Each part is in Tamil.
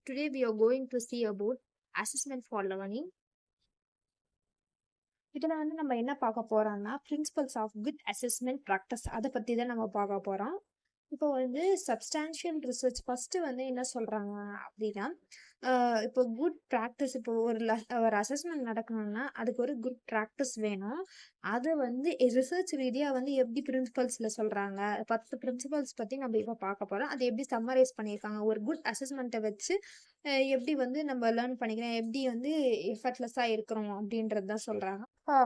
Today we are going to see about assessment for learning. இதில் வந்து நம்ம என்ன பார்க்க போறோம்னா principles of good assessment practice அதை பற்றி தான் நம்ம பார்க்க போகிறோம். இப்போ வந்து சப்ஸ்டான்ஷியல் ரிசர்ச் ஃபர்ஸ்ட் வந்து என்ன சொல்றாங்க அப்படின்னா, இப்போ குட் ப்ராக்டிஸ் இப்போ ஒரு அசஸ்மெண்ட் நடக்கணும்னா அதுக்கு ஒரு குட் ப்ராக்டிஸ் வேணும். அதை வந்து ரிசர்ச் ரீதியாக வந்து எப்படி பிரின்சிபல்ஸ்ல சொல்றாங்க 10 பிரின்சிபல்ஸ் பத்தி நம்ம இப்போ பார்க்க போறோம். அதை எப்படி சம்மரைஸ் பண்ணியிருக்காங்க ஒரு குட் அசஸ்மெண்ட்டை வச்சு எப்படி வந்து நம்ம லேர்ன் பண்ணிக்கிறோம், எப்படி வந்து எஃபர்ட்லெஸ்ஸாக இருக்கிறோம் அப்படின்றது தான் சொல்றாங்க.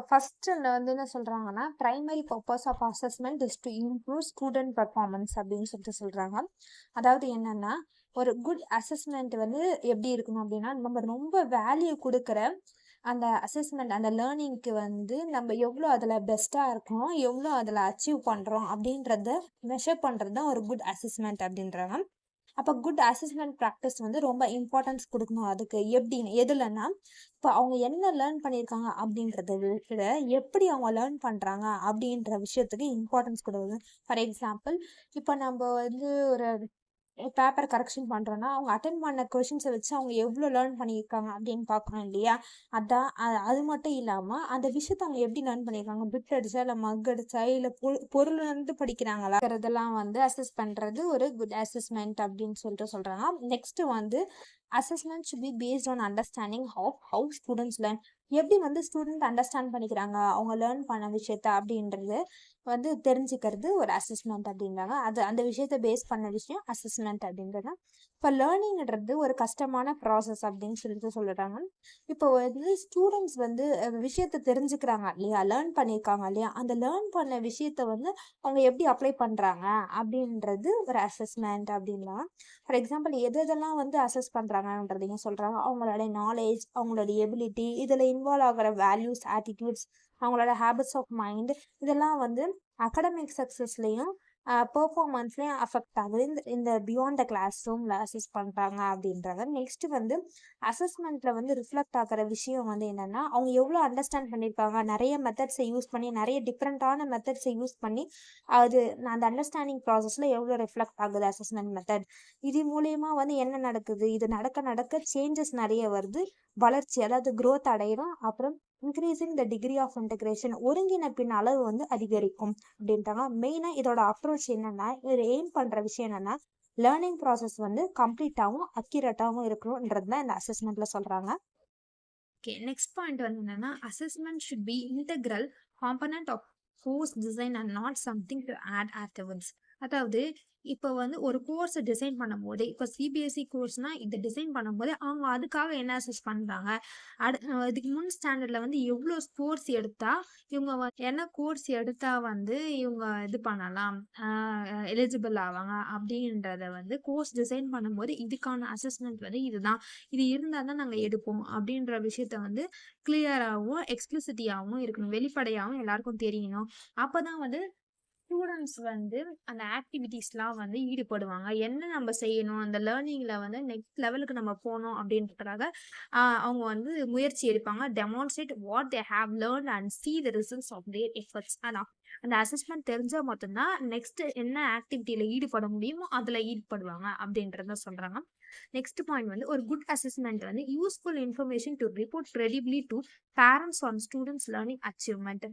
ஃபர்ஸ்ட் வந்து என்ன சொல்றாங்கன்னா, primary purpose of assessment is to improve student performance அப்படின்னு சொல்றாங்க. அதாவது என்னன்னா, ஒரு குட் அசஸ்மெண்ட் வந்து எப்படி இருக்கணும் அப்படின்னா, நம்ம ரொம்ப வேல்யூ கொடுக்குற அந்த அசஸ்மெண்ட் அந்த லேர்னிங்க்கு வந்து நம்ம எவ்வளோ அதில் பெஸ்ட்டாக இருக்கோம், எவ்வளோ அதில் அச்சீவ் பண்ணுறோம் அப்படின்றத மெஷர் பண்ணுறது தான் ஒரு குட் அசஸ்மெண்ட் அப்படின்றாங்க. அப்போ குட் அசஸ்மெண்ட் ப்ராக்டிஸ் வந்து ரொம்ப இம்பார்ட்டன்ஸ் கொடுக்கணும். அதுக்கு எப்படின்னு எதுலன்னா, இப்போ அவங்க என்ன லேர்ன் பண்ணியிருக்காங்க அப்படின்றத விட எப்படி அவங்க லேர்ன் பண்ணுறாங்க அப்படின்ற விஷயத்துக்கு இம்பார்ட்டன்ஸ் கொடுக்குது. ஃபார் எக்ஸாம்பிள், இப்போ நம்ம வந்து ஒரு பேப்பர் கரெக்ஷன் பண்ணுறோன்னா அவங்க அட்டன் பண்ண கொஷின்ஸை வச்சு அவங்க எவ்வளோ லேர்ன் பண்ணியிருக்காங்க அப்படின்னு பார்க்கணும் இல்லையா. அதான் அது மட்டும் இல்லாமல் அந்த விஷயத்த அவங்க எப்படி லேர்ன் பண்ணியிருக்காங்க, பிட் அடிச்சா இல்லை மக் அடிச்சா இல்லை பொருள் வந்து படிக்கிறாங்களாங்கிறதெல்லாம் வந்து அசஸ் பண்ணுறது ஒரு குட் அசஸ்மெண்ட் அப்படின்னு சொல்கிறாங்க. நெக்ஸ்ட் வந்து assessment should be based on understanding how students learn. எப்படி வந்து ஸ்டூடெண்ட் அண்டர்ஸ்டாண்ட் பண்ணிக்கிறாங்க அவங்க லேர்ன் பண்ண விஷயத்த அப்படின்றது வந்து தெரிஞ்சுக்கிறது ஒரு அசஸ்மெண்ட் அப்படின்றாங்க. அது அந்த விஷயத்த பேஸ் பண்ண விஷயம் அசஸ்மெண்ட் அப்படின்றது. இப்போ லேர்னிங்கிறது ஒரு கஷ்டமான ப்ராசஸ் அப்படின்னு சொல்லிட்டாங்க. இப்போ வந்து ஸ்டூடெண்ட்ஸ் வந்து விஷயத்த தெரிஞ்சுக்கிறாங்க இல்லையா, லேர்ன் பண்ணியிருக்காங்க இல்லையா, அந்த லேர்ன் பண்ண விஷயத்த வந்து அவங்க எப்படி அப்ளை பண்ணுறாங்க அப்படின்றது ஒரு அசஸ்மெண்ட் அப்படின்லாம். ஃபார் எக்ஸாம்பிள், எதெல்லாம் வந்து அசஸ் பண்ணுறாங்கன்றதையும் சொல்கிறாங்க. அவங்களோட நாலேஜ், அவங்களோட எபிலிட்டி, இதில் இன்வால்வ் ஆகிற வேல்யூஸ், ஆட்டிடியூட்ஸ், அவங்களோட ஹேபிட்ஸ் ஆஃப் மைண்ட், இதெல்லாம் வந்து அகடமிக் சக்ஸஸ்லையும் பெர்ஃபார்மன்ஸ்லையும் அஃபெக்ட் ஆகுது. இந்த பியாண்ட் த கிளாஸ் ரூமில் அசஸ் பண்ணுறாங்க அப்படின்றாங்க. நெக்ஸ்ட் வந்து அசஸ்மெண்ட்டில் வந்து ரிஃப்ளெக்ட் ஆகிற விஷயம் வந்து என்னென்னா, அவங்க எவ்வளோ அண்டர்ஸ்டாண்ட் பண்ணியிருக்காங்க, நிறைய மெத்தட்ஸை யூஸ் பண்ணி நிறைய டிஃப்ரெண்ட்டான மெத்தட்ஸை யூஸ் பண்ணி அது அந்த அண்டர்ஸ்டாண்டிங் ப்ராசஸில் எவ்வளோ ரிஃப்ளெக்ட் ஆகுது அசஸ்மெண்ட் மெத்தட். இது மூலயமா வந்து என்ன நடக்குது, இது நடக்க சேஞ்சஸ் நிறைய வருது, வளர்ச்சி அதாவது growth அடையிறோம். அப்புறம் increasing the degree of integration, ஒருங்கிணைப்பின் அளவு வந்து அதிகரிக்கும் அப்படின்ட்டாங்க. மெயினாக இதோட அப்ரோச் என்னன்னா, இதில் எய்ம் பண்ணுற விஷயம் என்னன்னா, லேர்னிங் ப்ராசஸ் வந்து கம்ப்ளீட்டாகவும் அக்யூரேட்டாகவும் இருக்கணும்ன்றது தான் இந்த அசஸ்மெண்ட்ல சொல்கிறாங்க. ஓகே, நெக்ஸ்ட் பாயிண்ட் வந்து என்னன்னா, assessment should be integral component of course design and not something to add afterwards. அதாவது இப்போ வந்து ஒரு கோர்ஸ் டிசைன் பண்ணும்போது, இப்போ சிபிஎஸ்சி கோர்ஸ்னா இதை டிசைன் பண்ணும்போது அவங்க அதுக்காக என்ன அசஸ் பண்ணுறாங்க, இதுக்கு முன் ஸ்டாண்டர்டில் வந்து எவ்வளோ கோர்ஸ் எடுத்தா இவங்க என்ன கோர்ஸ் எடுத்தா வந்து இவங்க இது பண்ணலாம், எலிஜிபிள் ஆவாங்க அப்படின்றத வந்து கோர்ஸ் டிசைன் பண்ணும்போது இதுக்கான அசஸ்மெண்ட் வந்து இதுதான், இது இருந்தால் தான் நாங்கள் எடுப்போம் அப்படின்ற விஷயத்த வந்து கிளியராகவும் எக்ஸ்பிளிசிட்டியாகவும் இருக்கணும், வெளிப்படையாகவும் எல்லாருக்கும் தெரியணும். அப்போ தான் வந்து ஸ்டூடெண்ட்ஸ் வந்து அந்த ஆக்டிவிட்டீஸ்லாம் வந்து ஈடுபடுவாங்க. என்ன நம்ம செய்யணும், அந்த லேர்னிங்கில் வந்து நெக்ஸ்ட் லெவலுக்கு நம்ம போகணும் அப்படின்றதுக்காக அவங்க வந்து முயற்சி எடுப்பாங்க. Demonstrate what they have learn and see the results of their efforts. அதான் அந்த அசஸ்மெண்ட் தெரிஞ்சால் மட்டும்தான் நெக்ஸ்ட் என்ன ஆக்டிவிட்டியில் ஈடுபட முடியுமோ அதில் ஈடுபடுவாங்க அப்படின்றத சொல்கிறாங்க. நெக்ஸ்ட் பாயிண்ட் வந்து ஒரு குட் அசஸ்மெண்ட் வந்து useful information to report credibly to parents on students learning achievement.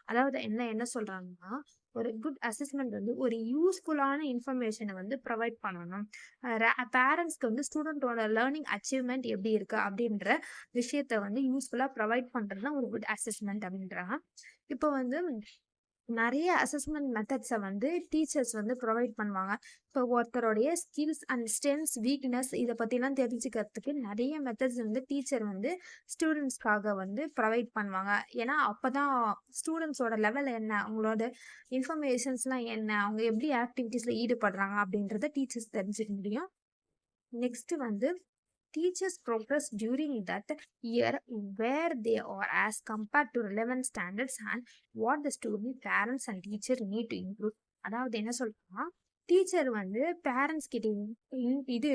அதாவது என்ன சொல்றாங்கன்னா, ஒரு குட் அசஸ்மெண்ட் வந்து ஒரு யூஸ்ஃபுல்லான இன்ஃபர்மேஷனை வந்து ப்ரொவைட் பண்ணணும். பேரண்ட்ஸ்க்கு வந்து ஸ்டூடெண்டோட லேர்னிங் அச்சீவ்மெண்ட் எப்படி இருக்கு அப்படின்ற விஷயத்த வந்து யூஸ்ஃபுல்லாக ப்ரொவைட் பண்ணுறது தான் ஒரு குட் அசஸ்மெண்ட் அப்படின்றாங்க. இப்போ வந்து நிறைய அசஸ்மெண்ட் மெத்தட்ஸை வந்து டீச்சர்ஸ் வந்து ப்ரொவைட் பண்ணுவாங்க. இப்போ ஒருத்தருடைய ஸ்கில்ஸ் அண்ட் ஸ்ட்ரென்த்ஸ், வீக்னஸ் இதை பற்றிலாம் தெரிஞ்சுக்கிறதுக்கு நிறைய மெத்தட்ஸ் வந்து டீச்சர் வந்து ஸ்டூடெண்ட்ஸ்க்காக வந்து ப்ரொவைட் பண்ணுவாங்க. ஏன்னா அப்போ தான் ஸ்டூடெண்ட்ஸோட லெவல் என்ன, அவங்களோட இன்ஃபர்மேஷன்ஸ்லாம் என்ன, அவங்க எப்படி ஆக்டிவிட்டீஸில் ஈடுபடுறாங்க அப்படின்றத டீச்சர்ஸ் தெரிஞ்சுக்க முடியும். நெக்ஸ்ட் வந்து teachers progress during that year where they are as compared to relevant standards and what the student, parents and teacher need to improve. அதாவது என்ன சொல்றோம்னா, டீச்சர் வந்து பேரண்ட்ஸ் கிட்ட இது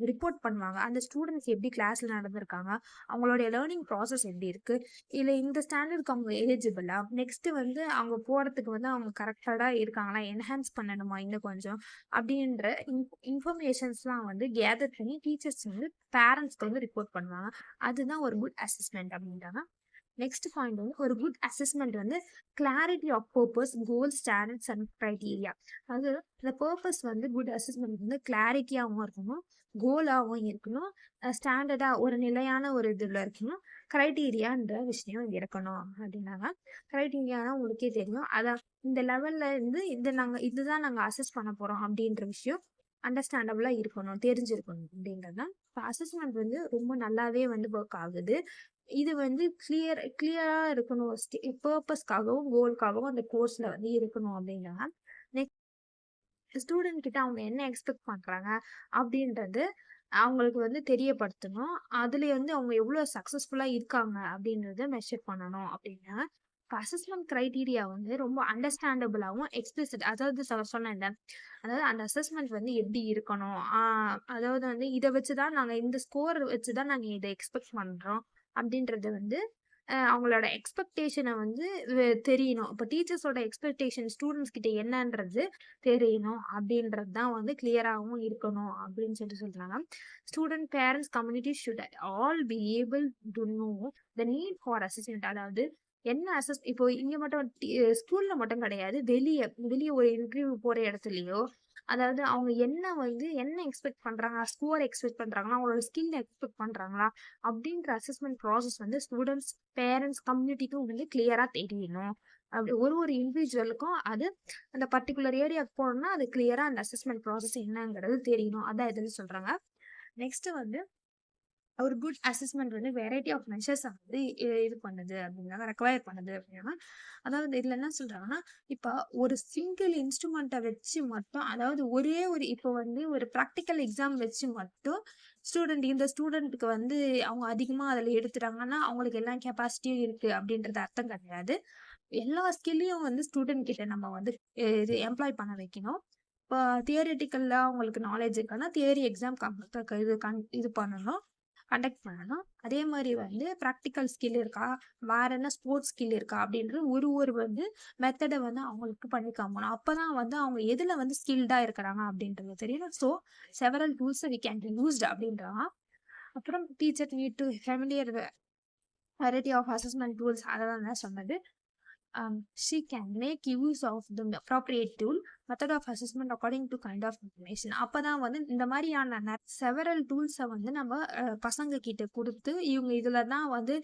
ரிப்போர்ட் பண்ணுவாங்க. அந்த ஸ்டூடெண்ட்ஸ் எப்படி கிளாஸ்ல நடந்திருக்காங்க, அவங்களுடைய லேர்னிங் ப்ராசஸ் எப்படி இருக்கு, இல்ல இந்த ஸ்டாண்டர்டுக்கு அவங்க எலிஜிபிளா, நெக்ஸ்ட் வந்து அவங்க போறதுக்கு வந்து அவங்க கரெக்டடா இருக்காங்களா, என்ஹான்ஸ் பண்ணணுமா இன்னும் கொஞ்சம் அப்படின்ற இன்ஃபர்மேஷன்ஸ்லாம் வந்து கேதர் பண்ணி டீச்சர்ஸ் வந்து பேரண்ட்ஸ்க்கு வந்து ரிப்போர்ட் பண்ணுவாங்க. அதுதான் ஒரு குட் அசஸ்மெண்ட் அப்படின்றாங்க. நெக்ஸ்ட் பாயிண்ட் வந்து ஒரு குட் அசஸ்மெண்ட் வந்து clarity of purpose, goal, standards and criteria. அது இந்த பர்பஸ் வந்து குட் அசஸ்மெண்ட் வந்து கிளாரிட்டியாகவும் இருக்கணும், கோலாகவும் இருக்கணும், ஸ்டாண்டர்டாக ஒரு நிலையான ஒரு இதில் இருக்கணும், க்ரைட்டீரியான்ற விஷயம் இருக்கணும் அப்படின்னாங்க. க்ரைட்டீரியானா உங்களுக்கே தெரியும், அதான் இந்த லெவலில் இருந்து இதுதான் நாங்கள் அசஸ் பண்ண போகிறோம் அப்படின்ற விஷயம் அண்டர்ஸ்டாண்டபிளாக இருக்கணும், தெரிஞ்சிருக்கணும் அப்படின்றது தான். இப்போ அசஸ்மெண்ட் வந்து ரொம்ப நல்லாவே வந்து ஒர்க் ஆகுது. இது வந்து கிளியரா இருக்கணும். பர்பஸ்க்காகவும், கோல்க்காகவும் அந்த கோர்ஸ்ல வந்து இருக்கணும் அப்படின்னாங்க. நெக்ஸ்ட் ஸ்டூடெண்ட் கிட்ட அவங்க என்ன எக்ஸ்பெக்ட் பண்றாங்க அப்படின்றது அவங்களுக்கு வந்து தெரியப்படுத்தணும். அதுல வந்து அவங்க எவ்வளவு சக்சஸ்ஃபுல்லா இருக்காங்க அப்படின்றத மெஷர் பண்ணணும் அப்படின்னா, அசஸ்மெண்ட் கிரைட்டீரியா வந்து ரொம்ப அண்டர்ஸ்டாண்டபிளாகவும் எக்ஸ்பிளிசிட், அதாவது சொன்னேன்ல, அதாவது அந்த அசஸ்மெண்ட் வந்து எப்படி இருக்கணும், அதாவது வந்து இதை வச்சுதான் நாங்க இந்த ஸ்கோர் வச்சுதான் நாங்க இதை எக்ஸ்பெக்ட் பண்றோம் அப்படின்றது வந்து அவங்களோட எக்ஸ்பெக்டேஷனை வந்து தெரியணும். இப்போ டீச்சர்ஸோட எக்ஸ்பெக்டேஷன் ஸ்டூடெண்ட்ஸ் கிட்ட என்னன்றது தெரியணும் அப்படின்றது தான் வந்து கிளியராகவும் இருக்கணும் அப்படின்னு சொல்றாங்க. Student, parents, community should all be able to know the need for assessment. அதாவது என்ன இப்போ இங்க மட்டும் ஸ்கூல்ல மட்டும் கிடையாது, வெளியே ஒரு இன்டர்வியூ போற இடத்துலயோ, அதாவது அவங்க என்ன எக்ஸ்பெக்ட் பண்றாங்க, ஸ்கோர் எக்ஸ்பெக்ட் பண்றாங்களா, அவங்களோட ஸ்கில் எக்ஸ்பெக்ட் பண்றாங்களா அப்படின்ற அசஸ்மெண்ட் ப்ராசஸ் வந்து ஸ்டூடெண்ட்ஸ், பேரண்ட்ஸ், கம்யூனிட்டிக்கும் வந்து கிளியரா தெரியணும். அப்படி ஒரு இண்டிவிஜுவலுக்கும் அது அந்த பர்டிகுலர் ஏரியாவுக்கு போனோம்னா அது கிளியரா அந்த அசஸ்மெண்ட் ப்ராசஸ் என்னங்கிறது தெரியணும். அதான் இதில் சொல்றாங்க. நெக்ஸ்ட் வந்து ஒரு குட் அசஸ்மெண்ட் வந்து வெரைட்டி ஆஃப் மெஷர்ஸ் வந்து இது பண்ணுது அப்படின்னா, ரெக்வயர் பண்ணுது அப்படின்னா, அதாவது இதுல என்ன சொல்றாங்கன்னா, இப்போ ஒரு சிங்கிள் இன்ஸ்ட்ருமெண்ட்டை வச்சு மட்டும், அதாவது ஒரே இப்போ வந்து ஒரு ப்ராக்டிக்கல் எக்ஸாம் வச்சு மட்டும் இந்த ஸ்டூடெண்ட்டுக்கு வந்து அவங்க அதிகமாக அதில் எடுத்துட்டாங்கன்னா அவங்களுக்கு எல்லா கெப்பாசிட்டியும் இருக்கு அப்படின்றது அர்த்தம் கிடையாது. எல்லா ஸ்கில்லையும் வந்து ஸ்டூடெண்ட் கிட்ட நம்ம வந்து இது எம்ப்ளாய் பண்ண வைக்கணும். இப்போ தியரிட்டிக்கல்ல அவங்களுக்கு நாலேஜ் இருக்குன்னா தியரி எக்ஸாம் இது பண்ணணும், கண்டக்ட் பண்ணணும். அதே மாதிரி வந்து ப்ராக்டிக்கல் ஸ்கில் இருக்கா, வேற என்ன ஸ்போர்ட்ஸ் ஸ்கில் இருக்கா அப்படின்றது ஒரு வந்து மெத்தடை வந்து அவங்களுக்கு பண்ணி காமணும். அப்பதான் வந்து அவங்க எதுல வந்து ஸ்கில்டா இருக்கிறாங்க அப்படின்றது தெரியும். So several tools we can used அப்படின்றாங்க. அப்புறம் teacher need to familiar variety of assessment tools, அதெல்லாம் தான் சொன்னது. She can make use of the appropriate tool, method of assessment according to kind of information. அப்பதான் வந்து இந்த மாதிரியான செவரல் டூல்ஸை வந்து நம்ம பசங்க கிட்ட கொடுத்து இவங்க இதுல தான் வந்து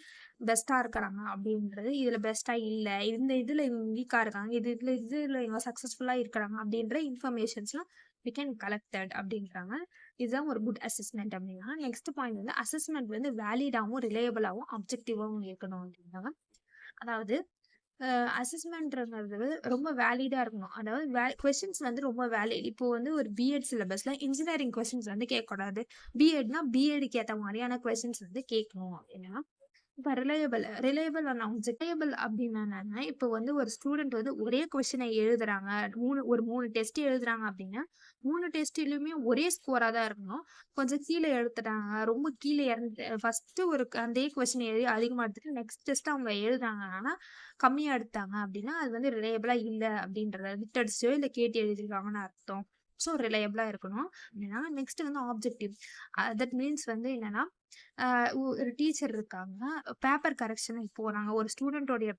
பெஸ்டா இருக்கிறாங்க அப்படின்றது, இதுல பெஸ்டா இல்லை, இதுல இவங்க வீக்கா இருக்காங்க, இதுல இவங்க சக்சஸ்ஃபுல்லா இருக்கிறாங்க அப்படின்ற இன்ஃபர்மேஷன்ஸ்லாம் we can collected அப்படின்றாங்க. இதுதான் ஒரு குட் அசஸ்மெண்ட் அப்படின்னா. நெக்ஸ்ட் பாயிண்ட் வந்து அசஸ்மெண்ட் வந்து வேலிடாகவும், ரிலையபிளாகவும், அப்ஜெக்டிவாகவும் இருக்கணும் அப்படின்னாங்க. அதாவது அசஸ்மெண்ட்ங்கிறது ரொம்ப வேலிடா இருக்கணும். அதாவது கொஸ்டின்ஸ் வந்து ரொம்ப வேலிட். இப்போ வந்து ஒரு பிஎட் சிலபஸ்ல இன்ஜினியரிங் கொஸ்டின்ஸ் வந்து கேட்கக்கூடாது. பிஎட்னா பிஎடுக்கு ஏற்ற மாதிரியான கொஸ்டின்ஸ் வந்து கேட்கணும் அப்படின்னா. இப்போ ரிலையபிள் அப்படின்னா இப்போ வந்து ஒரு ஸ்டூடெண்ட் வந்து ஒரே கொஸ்டினை எழுதுறாங்க, 3 டெஸ்ட் எழுதுறாங்க அப்படின்னா 3 டெஸ்ட்லயுமே ஒரே ஸ்கோரா தான் இருக்கணும். கொஞ்சம் கீழே எடுத்துட்டாங்க, ரொம்ப கீழே ஃபர்ஸ்ட் அதே கொஸ்டின் எழுதி அதிகமா எடுத்துட்டு நெக்ஸ்ட் டெஸ்ட் அவங்க எழுதுறாங்கன்னா கம்மியா எடுத்தாங்க அப்படின்னா அது வந்து ரிலையபிளா இல்லை அப்படின்றத விட்டடிச்சோ இல்லை கேட்டு எழுதிருக்காங்கன்னு அர்த்தம். ஸோ ரிலையபிளா இருக்கணும் அப்படின்னா. நெக்ஸ்ட் வந்து ஆப்ஜெக்டிவ். தட் மீன்ஸ் வந்து என்னன்னா, ஒரு டீச்சர் இருக்காங்க, பேப்பர் கரெக்ஷனுக்கு போறாங்க. ஒரு ஸ்டூடெண்டோடைய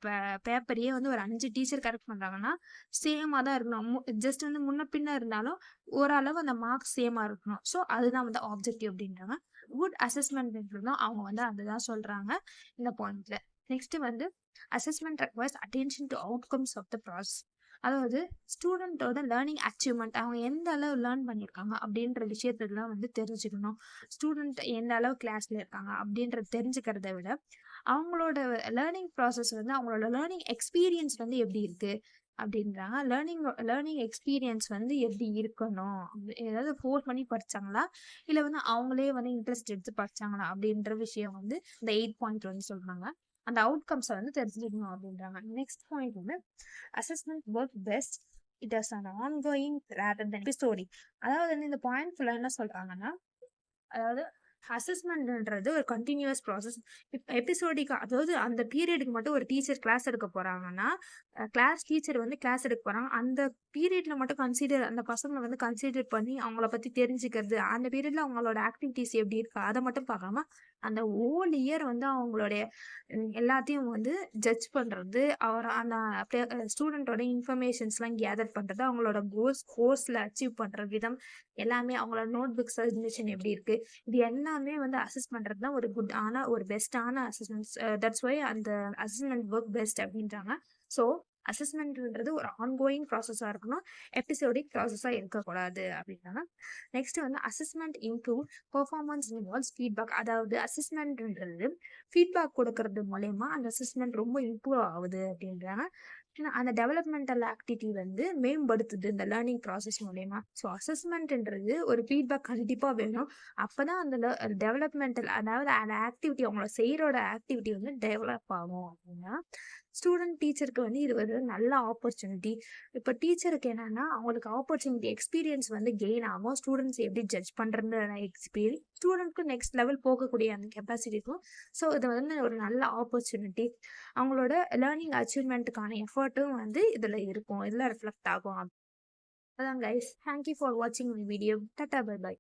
பேப்பரையே வந்து ஒரு 5 டீச்சர் கரெக்ட் பண்றாங்கன்னா சேமா தான் இருக்கணும். ஜஸ்ட் வந்து முன்ன பின்ன இருந்தாலும் ஓரளவு அந்த மார்க்ஸ் சேமா இருக்கணும். ஸோ அதுதான் வந்து ஆப்ஜெக்டிவ் அப்படின்றாங்க. குட் அசஸ்மெண்ட் அவங்க வந்து அதுதான் சொல்றாங்க இந்த பாயிண்ட்ல. நெக்ஸ்ட் வந்து assessment requires attention to outcomes of the process. அதாவது ஸ்டூடெண்டோட லேர்னிங் அச்சீவ்மெண்ட், அவங்க எந்த அளவு லேர்ன் பண்ணியிருக்காங்க அப்படின்ற விஷயத்தெல்லாம் வந்து தெரிஞ்சுக்கணும். ஸ்டூடெண்ட் எந்த அளவு கிளாஸ்ல இருக்காங்க அப்படின்றத தெரிஞ்சுக்கிறத விட அவங்களோட லேர்னிங் ப்ராசஸ் வந்து அவங்களோட லேர்னிங் எக்ஸ்பீரியன்ஸ் வந்து எப்படி இருக்கு அப்படின்றாங்க. லேர்னிங் எக்ஸ்பீரியன்ஸ் வந்து எப்படி இருக்கணும், ஏதாவது ஃபோர்ஸ் பண்ணி படிச்சாங்களா இல்லை வந்து அவங்களே வந்து இன்ட்ரெஸ்ட் எடுத்து படிச்சாங்களா அப்படின்ற விஷயம் வந்து இந்த 8 பாயிண்ட் வந்து சொல்றாங்க. அந்த அவுட்கம்ஸை வந்து தெரிஞ்சுக்கணும் அப்படின்றாங்க. நெக்ஸ்ட் பாயிண்ட் வந்து assessment work best it is an ongoing rather then episodic. அதாவது வந்து இந்த பாயிண்ட் ஃபுல்லா என்ன சொல்றாங்கன்னா, அதாவது அசஸ்மெண்ட்ன்றது ஒரு கண்டினியூஸ் ப்ராசஸ். எபிசோடிக் அதாவது அந்த பீரியடுக்கு மட்டும் ஒரு டீச்சர் கிளாஸ் எடுக்க போறாங்கன்னா, கிளாஸ் டீச்சர் வந்து கிளாஸ் எடுக்க போறாங்க. அந்த பீரியட்ல மட்டும் அந்த பசங்கள வந்து கன்சிடர் பண்ணி அவங்கள பத்தி தெரிஞ்சுக்கிறது, அந்த பீரியட்ல அவங்களோட ஆக்டிவிட்டீஸ் எப்படி இருக்கு அத மட்டும் பார்க்காம, அந்த ஹோல் இயர் வந்து அவங்களுடைய எல்லாத்தையும் வந்து ஜட்ஜ் பண்றது, அந்த ஸ்டூடெண்டோட இன்ஃபர்மேஷன்ஸ்லாம் கேதர் பண்றது, அவங்களோட கோர்ஸ்ல அச்சீவ் பண்ற விதம் எல்லாமே, அவங்களோட நோட் புக் சப்மிஷன் எப்படி இருக்கு, இது எல்லாமே வந்து அசஸ் பண்றது தான் ஒரு ஒரு பெஸ்ட்டான அசஸ்மெண்ட்ஸ். தட்ஸ் ஒய் அந்த அசஸ்மெண்ட் ஒர்க் பெஸ்ட் அப்படின்றாங்க. ஸோ அசஸ்மெண்ட்ன்றது ஒரு ஆன்கோயிங் ப்ராசஸாக இருக்கணும், எபிசோடிக் ப்ராசஸாக இருக்கக்கூடாது அப்படின்னாங்க. நெக்ஸ்ட் வந்து assessment improve performance involves feedback. அதாவது அசஸ்மெண்ட்ன்றது ஃபீட்பேக் கொடுக்கறது மூலயமா அந்த அசஸ்மெண்ட் ரொம்ப இம்ப்ரூவ் ஆகுது அப்படின்றாங்க. அந்த டெவலப்மெண்டல் ஆக்டிவிட்டி வந்து மேம்படுத்துது இந்த லேர்னிங் ப்ராசஸ் மூலயமா. ஸோ அசஸ்மெண்ட்ன்றது ஒரு ஃபீட்பேக் கண்டிப்பாக வேணும். அப்பதான் அந்த டெவலப்மெண்டல், அதாவது அந்த ஆக்டிவிட்டி அவங்கள செய்யறோட ஆக்டிவிட்டி வந்து டெவலப் ஆகும் அப்படின்னா, ஸ்டூடெண்ட் டீச்சருக்கு வந்து இது ஒரு நல்ல ஆப்பர்ச்சுனிட்டி. இப்போ டீச்சருக்கு என்னன்னா அவங்களுக்கு ஆப்பர்ச்சுனிட்டி எக்ஸ்பீரியன்ஸ் வந்து கெயின் ஆகும். ஸ்டூடெண்ட்ஸ் எப்படி ஜட்ஜ் பண்றது எக்ஸ்பீரியன்ஸ், ஸ்டூடெண்ட்க்கு நெக்ஸ்ட் லெவல் போகக்கூடிய அந்த கெப்பாசிட்டி இருக்கும். ஸோ இது வந்து ஒரு நல்ல ஆப்பர்ச்சுனிட்டி. அவங்களோட லேர்னிங் அச்சீவ்மெண்ட்டுக்கான எஃபர்ட்டும் வந்து இதுல இருக்கும், இதுல ரிஃப்ளெக்ட் ஆகும். அதான் கைஸ், தேங்க்யூ ஃபார் வாட்சிங் my video. Tata bye by.